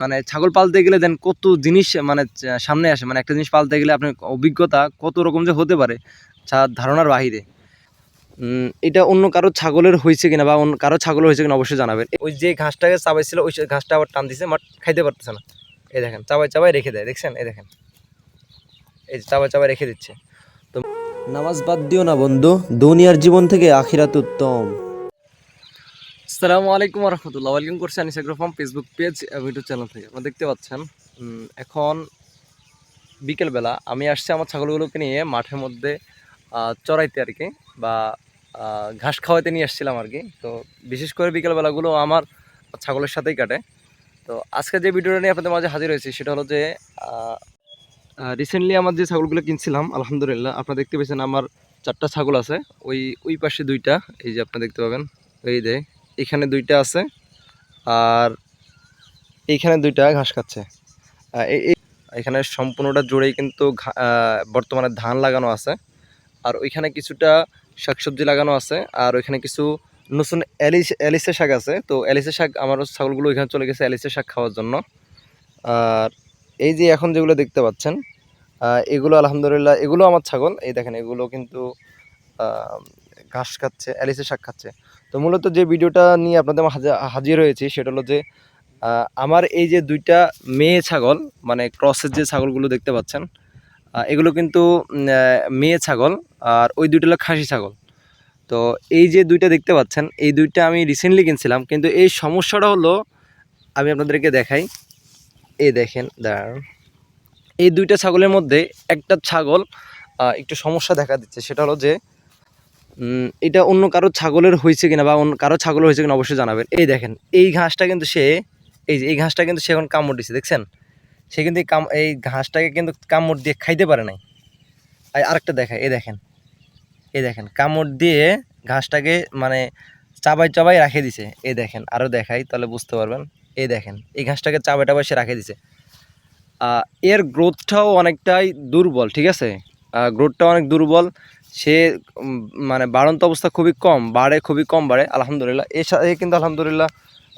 মানে ছাগল পালতে গেলে দেন কত জিনিস মানে সামনে আসে, মানে একটা জিনিস পালতে গেলে আপনার অভিজ্ঞতা কত রকম যে হতে পারে যা ধারণার বাহিরে। এটা অন্য কারো ছাগলের হয়েছে কিনা বা অন্য কারো ছাগলের হয়েছে কিনা অবশ্যই জানাবেন। ওই যে ঘাসটাকে চাবাইছিল ওই ঘাসটা আবার টান দিছে, বাট খাইতে পারতেছে না। এই দেখেন চাবাই চাবাই রেখে দেয়, দেখছেন? এই দেখেন, এই চাবাই চাবাই রেখে দিচ্ছে। তো নামাজ বাদ দিও না বন্ধু, দুনিয়ার জীবন থেকে আখিরাত উত্তম। আসসালামু আলাইকুম রহমতুল্লাহ, ওয়েলকাম করছি Anis agro farm Facebook page YouTube channel থেকে। আপনারা দেখতে পাচ্ছেন এখন বিকেলবেলা আমি আসছি আমার ছাগলগুলোকে নিয়ে মাঠের মধ্যে চড়াইতে আর কি, বা ঘাস খাওয়াইতে নিয়ে আসছিলাম আর কি। তো বিশেষ করে বিকেলবেলাগুলো আমার ছাগলের সাথেই কাটে। তো আজকে যে ভিডিওটা নিয়ে আপনাদের মাঝে হাজির হয়েছি সেটা হলো যে রিসেন্টলি আমার যে ছাগলগুলো কিনছিলাম, আলহামদুলিল্লাহ আপনারা দেখতে পেয়েছেন আমার 4টা ছাগল আছে। ওই পাশে 2টা, এই যে আপনারা দেখতে পাবেন, এই যে এখানে 2টা আছে, আর এইখানে 2টা ঘাস খাচ্ছে। এখানে সম্পূর্ণটা জুড়েই কিন্তু বর্তমানে ধান লাগানো আছে, আর ওইখানে কিছুটা শাকসবজি লাগানো আছে, আর ওইখানে কিছু নতুন এলিসে শাক আছে। তো এলিসে শাক আমার ছাগলগুলো ওইখানে চলে গেছে এলিসে শাক খাওয়ার জন্য। আর এই যে এখন যেগুলো দেখতে পাচ্ছেন এগুলো আলহামদুলিল্লাহ এগুলো আমার ছাগল। এই দেখেন এগুলো কিন্তু ঘাস খাচ্ছে, এলিসে শাক খাচ্ছে। তো মূলত যে ভিডিওটা নিয়ে আপনাদের হাজির হয়েছি সেটা হলো যে আমার এই যে 2টা মেয়ে ছাগল, মানে ক্রসের যে ছাগলগুলো দেখতে পাচ্ছেন এগুলো কিন্তু মেয়ে ছাগল, আর ওই 2টা হলো খাসি ছাগল। তো এই যে 2টা দেখতে পাচ্ছেন এই 2টা আমি রিসেন্টলি কিনছিলাম, কিন্তু এই সমস্যাটা হলো আমি আপনাদেরকে দেখাই। এই দেখেন দাঁড়ান, এই 2টা ছাগলের মধ্যে একটা ছাগল একটু সমস্যা দেখা দিচ্ছে। সেটা হলো যে এটা অন্য কারো ছাগলের হয়েছে কিনা বা অন্য কারো ছাগলের হয়েছে কিনা অবশ্যই জানাবেন। এই দেখেন এই ঘাসটা কিন্তু সে, এই যে এই ঘাসটা কিন্তু সে এখন কামড় দিচ্ছে, দেখছেন? সে কিন্তু এই ঘাসটাকে কিন্তু কামড় দিয়ে খাইতে পারে নাই। আরেকটা দেখায়, এই দেখেন, এই দেখেন কামড় দিয়ে ঘাসটাকে মানে চাবাই চাবাই রাখে দিছে। এই দেখেন আরও দেখাই তাহলে বুঝতে পারবেন। এই দেখেন এই ঘাসটাকে চাবাই চাবাই সে রাখে দিছে। এর গ্রোথটাও অনেকটাই দুর্বল, ঠিক আছে? গ্রোথটাও অনেক দুর্বল। সে মানে বাড়ন্ত অবস্থা খুবই কম, খুবই কম বাড়ে আলহামদুলিল্লাহ। এর সাথে কিন্তু আলহামদুলিল্লাহ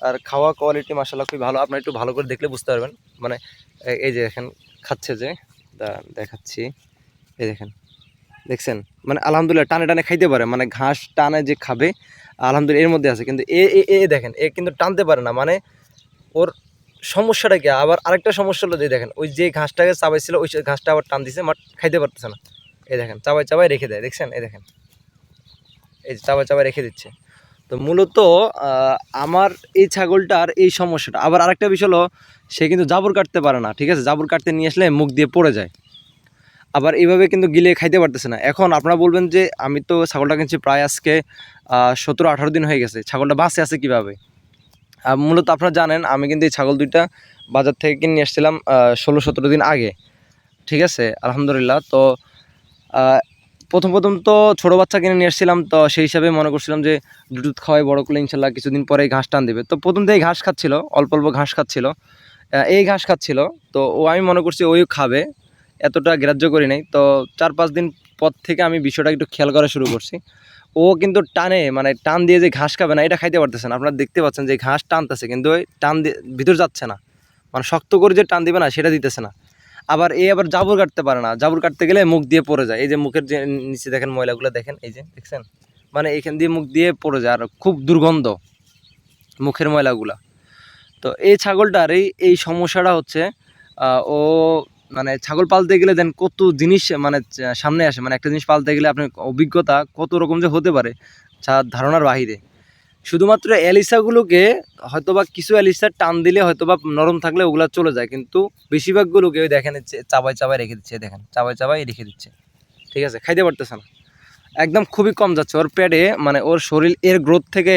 আর খাওয়া কোয়ালিটি মাশাআল্লাহ খুবই ভালো। আপনারা একটু ভালো করে দেখলে বুঝতে পারবেন। মানে এই যে দেখেন খাচ্ছে, যে দেখাচ্ছি, এই দেখেন, দেখছেন? মানে আলহামদুলিল্লাহ টানে টানে খাইতে পারে, মানে ঘাস টানে যে খাবে আলহামদুলিল্লাহ এর মধ্যে আছে। কিন্তু এ দেখেন এ কিন্তু টানতে পারে না, মানে ওর সমস্যাটা কি? আবার আরেকটা সমস্যা হলো যে দেখেন ওই যে ঘাসটাকে চাবাইছিল ওই ঘাসটা আবার টান দিছে, বাট খাইতে পারতেছে না। এই দেখেন চাবাই চাবাই রেখে দেয়, দেখছেন? এই দেখেন এই চাবাই চাবাই রেখে দিচ্ছে। তো মূলত আমার এই ছাগলটার এই সমস্যাটা। আবার আরেকটা বিষয় হলো সে কিন্তু জাবর কাটতে পারে না, ঠিক আছে? জাবর কাটতে নিয়ে আসলে মুখ দিয়ে পড়ে যায়, আবার এইভাবে কিন্তু গিলে খাইতে পারতেছে না। এখন আপনারা বলবেন যে আমি তো ছাগলটা কিনছি প্রায় আজকে 17-18 দিন হয়ে গেছে, ছাগলটা বাঁচে আছে কীভাবে? মূলত আপনারা জানেন আমি কিন্তু এই ছাগল 2টা বাজার থেকে কিনে নিয়ে এসেছিলাম 16-17 দিন আগে, ঠিক আছে? আলহামদুলিল্লাহ। তো প্রথম তো ছোটো বাচ্চা কিনে নিয়ে এসেছিলাম, তো সেই হিসাবে মনে করছিলাম যে দুধ খাওয়াই বড় করলে ইনশাল্লাহ কিছুদিন পরে ঘাস টান দেবে। তো প্রথম থেকেই ঘাস খাচ্ছিল, অল্প অল্প ঘাস খাচ্ছিল, এই ঘাস খাচ্ছিল। তো আমি মনে করছি ওই খাবে, এতটা গ্রাহ্য করি নাই। তো 4-5 দিন পর থেকে আমি বিষয়টা একটু খেয়াল করা শুরু করছি। ও কিন্তু টানে, মানে টান দিয়ে যে ঘাস খাবে না এটা খাইতে পারতেছে না। আপনারা দেখতে পাচ্ছেন যে ঘাস টানতেছে, কিন্তু ওই টান দিয়ে ভিতর যাচ্ছে না, মানে শক্ত করে যে টান দিবে না সেটা দিতেছে না। আবার জাবর কাটতে পারে না, জাবর কাটতে গেলে মুখ দিয়ে পড়ে যায়। এই যে মুখের যে নিচে দেখেন ময়লাগুলো দেখেন, এই যে দেখছেন, মানে এইখান দিয়ে মুখ দিয়ে পড়ে যায়, আর খুব দুর্গন্ধ মুখের ময়লাগুলা। তো এই ছাগলটার এই সমস্যাটা হচ্ছে ও মানে ছাগল পালতে গেলে দেন কত জিনিস মানে সামনে আসে, মানে একটা জিনিস পালতে গেলে আপনার অভিজ্ঞতা কত রকম যে হতে পারে যা ধারণার বাহিরে। শুধুমাত্র এলিসাগুলোকে হয়তোবা কিছু এলিসার টান দিলে হয়তোবা নরম থাকলে ওগুলো চলে যায়, কিন্তু বেশিরভাগগুলোকে ওই দেখেন চাবাই চাবাই রেখে দিচ্ছে, দেখেন চাবাই চাবাই রেখে দিচ্ছে, ঠিক আছে? খাইতে পারতেছে না, একদম খুবই কম যাচ্ছে ওর পেটে, মানে ওর শরীর এর গ্রোথ থেকে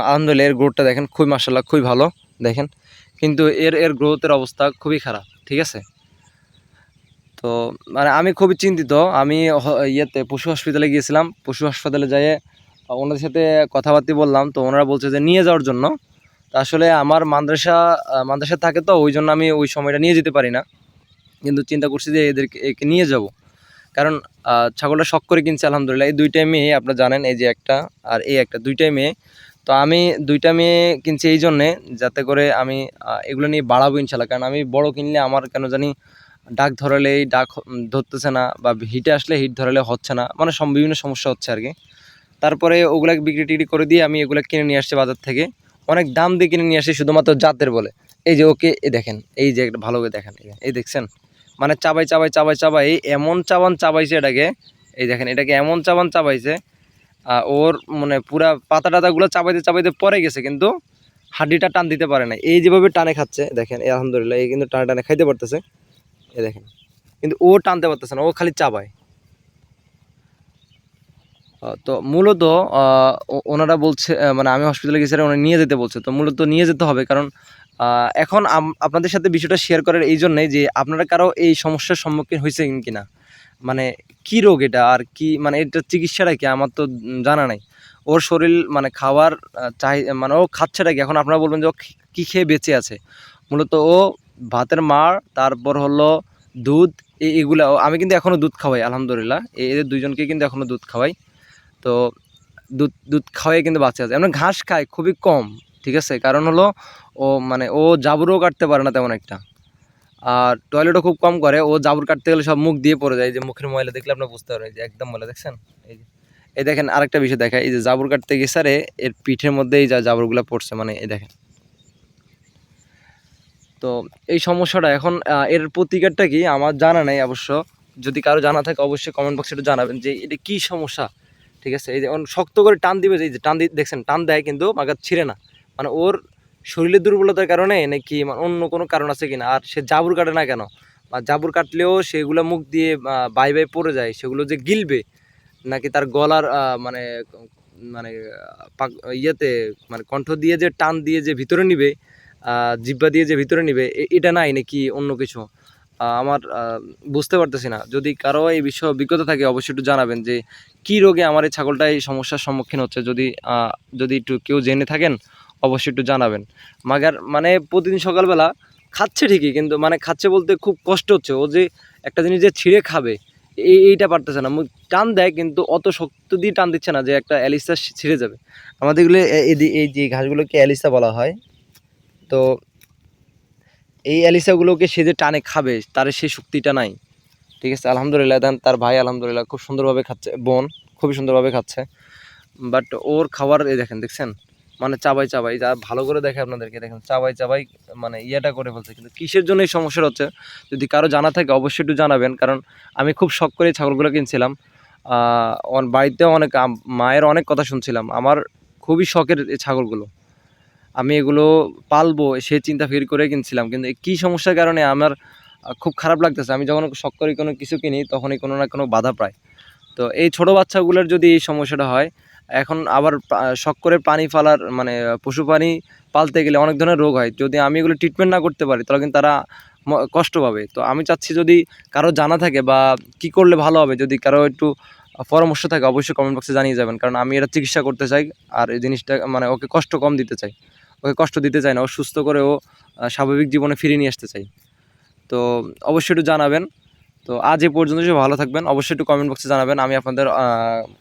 আলহামদুলিল্লাহ এর গ্রোথটা দেখেন খুবই মাশাআল্লাহ খুবই ভালো দেখেন, কিন্তু এর গ্রোথের অবস্থা খুবই খারাপ, ঠিক আছে? তো মানে আমি খুবই চিন্তিত। আমি ইয়েতে পশু হসপিটালে গিয়েছিলাম, পশু হাসপাতালে যেয়ে ওনাদের সাথে কথাবার্তা বললাম। তো ওনারা বলছে যে নিয়ে যাওয়ার জন্য। তো আসলে আমার মাদ্রাসা থাকে, তো ওই জন্য আমি ওই সময়টা নিয়ে যেতে পারি না, কিন্তু চিন্তা করছি যে একে নিয়ে যাব। কারণ ছাগলটা শখ করে কিনছে আলহামদুলিল্লাহ। এই 2টাই মেয়ে, আপনারা জানেন, এই যে একটা আর এই একটা, 2টাই মেয়ে। তো আমি 2টা মেয়ে কিনছি এই জন্যে যাতে করে আমি এগুলো নিয়ে বাড়াবো ইনশাল্লাহ। কারণ আমি বড় কিনলে আমার কেন জানি ডাক ধরালেই ডাক ধরতেছে না, বা হিটে আসলে হিট ধরালে হচ্ছে না, মানে বিভিন্ন সমস্যা হচ্ছে আর কি। তারপরে ওগুলা বিক্রি টিক্রি করে দিয়ে আমি এগুলো কিনে নিয়ে আসছি বাজার থেকে, অনেক দাম দিয়ে কিনে নিয়ে আসি শুধুমাত্র জাতের বলে। এই যে ওকে এ দেখেন, এই যে একটা ভালো করে দেখেন, এই দেখছেন, মানে চাবাই চাবাই চাবাই চাবাই এমন চাবান চাবাইছে এটাকে, এই দেখেন এটাকে এমন চাবান চাবাইছে, ওর মানে পুরা পাতা টাতাগুলো চাবাইতে চাবাইতে পরে গেছে, কিন্তু হাড্ডিটা টান দিতে পারে না। এই যেভাবে টানে খাচ্ছে দেখেন, এই আলহামদুলিল্লাহ এই কিন্তু টানে টানে খাইতে পারতেছে, এই দেখেন, কিন্তু ও টানতে পারতেছে না, ও খালি চাবায়। তো মূলত ওনারা বলছে, মানে আমি হসপিটালে গেছি, ওনারা নিয়ে যেতে বলছে। তো মূলত নিয়ে যেতে হবে, কারণ এখন আপনাদের সাথে বিষয়টা শেয়ার করার এই জন্যই যে আপনারা কারো এই সমস্যার সম্মুখীন হয়েছেন কিনা, মানে কি রোগ এটা, আর কি মানে এটার চিকিৎসাটা কি আমার তো জানা নাই। ওর শরীর মানে খাওয়ার মানে ও খাচ্ছেটা কি, এখন আপনারা বলবেন যে ও কী খেয়ে বেঁচে আছে। মূলত ও ভাতের মাড়, তারপর হলো দুধ, এগুলা আমি কিন্তু এখনও দুধ খাওয়াই আলহামদুলিল্লাহ, এদের দুইজনকে কিন্তু এখনও দুধ খাওয়াই। তো দুধ দুধ খাওয়াই কিন্তু বাচ্চা আছে, এমন ঘাস খায় খুবই কম, ঠিক আছে। কারণ হলো ও মানে ও জাবুরও কাটতে পারে না তেমন একটা, আর টয়লেটও খুব কম করে। ও জাবুর কাটতে গেলে সব মুখ দিয়ে পড়ে যায়, যে মুখের ময়লা দেখলে আপনি বুঝতে পারবেন, যে একদম ময়লা দেখছেন। এই যে এই দেখেন আরেকটা বিষয় দেখা, এই যে জাবুর কাটতে গেছে রে, এর পিঠের মধ্যে এই জাবুরগুলো পড়ছে, মানে এই দেখেন। তো এই সমস্যাটা এখন এর প্রতিকারটা কি আমার জানা নাই অবশ্য, যদি কারো জানা থাকে অবশ্যই কমেন্ট বক্সে একটু জানাবেন যে এটা কী সমস্যা, ঠিক আছে। এই যে শক্ত করে টান দিবে, যে টান দিয়ে দেখছেন, টান দেয় কিন্তু মাগার ছিঁড়ে না, মানে ওর শরীরের দুর্বলতার কারণে নাকি মানে অন্য কোনো কারণ আছে কিনা। আর সে জাবুর কাটে না কেন, বা জাবুর কাটলেও সেগুলো মুখ দিয়ে বাই বাই পড়ে যায়, সেগুলো যে গিলবে নাকি তার গলার মানে মানে ইয়েতে মানে কণ্ঠ দিয়ে যে টান দিয়ে যে ভিতরে নিবে, জিহ্বা দিয়ে যে ভিতরে নিবে, এটা নাই নাকি অন্য কিছু, আমার বুঝতে পারতেছি না। যদি কারো এই বিষয়ে অভিজ্ঞতা থাকে অবশ্যই একটু জানাবেন যে কী রোগে আমার এই ছাগলটা এই সমস্যার সম্মুখীন হচ্ছে। যদি একটু কেউ জেনে থাকেন অবশ্যই একটু জানাবেন। মানে প্রতিদিন সকালবেলা খাচ্ছে ঠিকই, কিন্তু মানে খাচ্ছে বলতে খুব কষ্ট হচ্ছে। ও যে একটা জিনিস যে ছিঁড়ে খাবে এইটা পারতেছে না, টান দেয় কিন্তু অত শক্ত দিয়ে টান দিচ্ছে না যে একটা অ্যালিসা ছিঁড়ে যাবে। আমাদের এগুলো এই যে ঘাসগুলোকে অ্যালিসা বলা হয়। তো এই অ্যালিসাগুলোকে সে যে টানে খাবে তার সেই শক্তিটা নাই, ঠিক আছে। আলহামদুলিল্লাহ দেন তার ভাই আলহামদুলিল্লাহ খুব সুন্দরভাবে খাচ্ছে, বোন খুবই সুন্দরভাবে খাচ্ছে, বাট ওর খাবার এই দেখছেন, মানে চাবাই চাবাই, যা ভালো করে দেখে আপনাদেরকে দেখেন, চাবাই চাবাই মানে ইয়েটা করে ফেলছে। কিন্তু কিসের জন্য এই সমস্যাটা হচ্ছে যদি কারো জানা থাকে অবশ্যই একটু জানাবেন, কারণ আমি খুব শখ করে ছাগলগুলো কিনছিলাম। বাড়িতেও অনেক মায়ের অনেক কথা শুনছিলাম, আমার খুবই শখের এই ছাগলগুলো, আমি এগুলো পালবো সে চিন্তা ফির করে কিনছিলাম। কিন্তু কী সমস্যার কারণে আমার খুব খারাপ লাগতেছে, আমি যখন শখ করে কোনো কিছু কিনি তখনই কোনো না কোনো বাধা পাই। তো এই ছোটো বাচ্চাগুলোর যদি এই সমস্যাটা হয়, এখন আবার শখ করে পানি ফালার মানে পশু প্রাণী পালতে গেলে অনেক ধরনের রোগ হয়, যদি আমি এগুলো ট্রিটমেন্ট না করতে পারি তাহলে কিন্তু তারা কষ্ট পাবে। তো আমি চাচ্ছি যদি কারো জানা থাকে বা কি করলে ভালো হবে, যদি কারো একটু পরামর্শ থাকে অবশ্যই কমেন্ট বক্সে জানিয়ে যাবেন, কারণ আমি এটা চিকিৎসা করতে চাই, আর এই জিনিসটা মানে ওকে কষ্ট কম দিতে চাই, ওকে কষ্ট দিতে চাই না, ও সুস্থ করে ও স্বাভাবিক জীবনে ফিরিয়ে নিয়ে আসতে চাই। তো অবশ্যই একটু জানাবেন। তো আজ এ পর্যন্ত, সে ভালো থাকবেন, অবশ্যই একটু কমেন্ট বক্সে জানাবেন, আমি আপনাদের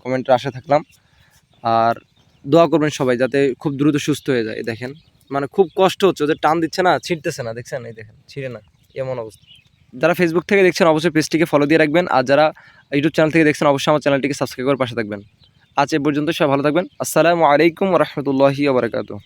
কমেন্টের আশায় থাকলাম। আর দোয়া করবেন সবাই যাতে খুব দ্রুত সুস্থ হয়ে যায়। দেখেন মানে খুব কষ্ট হচ্ছে, ওদের টান দিচ্ছে না, ছিঁড়তেছে না, দেখছেন এই দেখেন ছিঁড়ে না, এমন অবস্থা। যারা ফেসবুক থেকে দেখছেন অবশ্যই পেজটিকে ফলো দিয়ে রাখবেন, আর যারা ইউটিউব চ্যানেল থেকে দেখছেন অবশ্যই আমার চ্যানেলটিকে সাবস্ক্রাইব করে পাশে থাকবেন। আজ এ পর্যন্ত সবাই ভালো থাকবেন। আসসালামু আলাইকুম ওয়া রাহমাতুল্লাহি ওয়া বারাকাতুহু।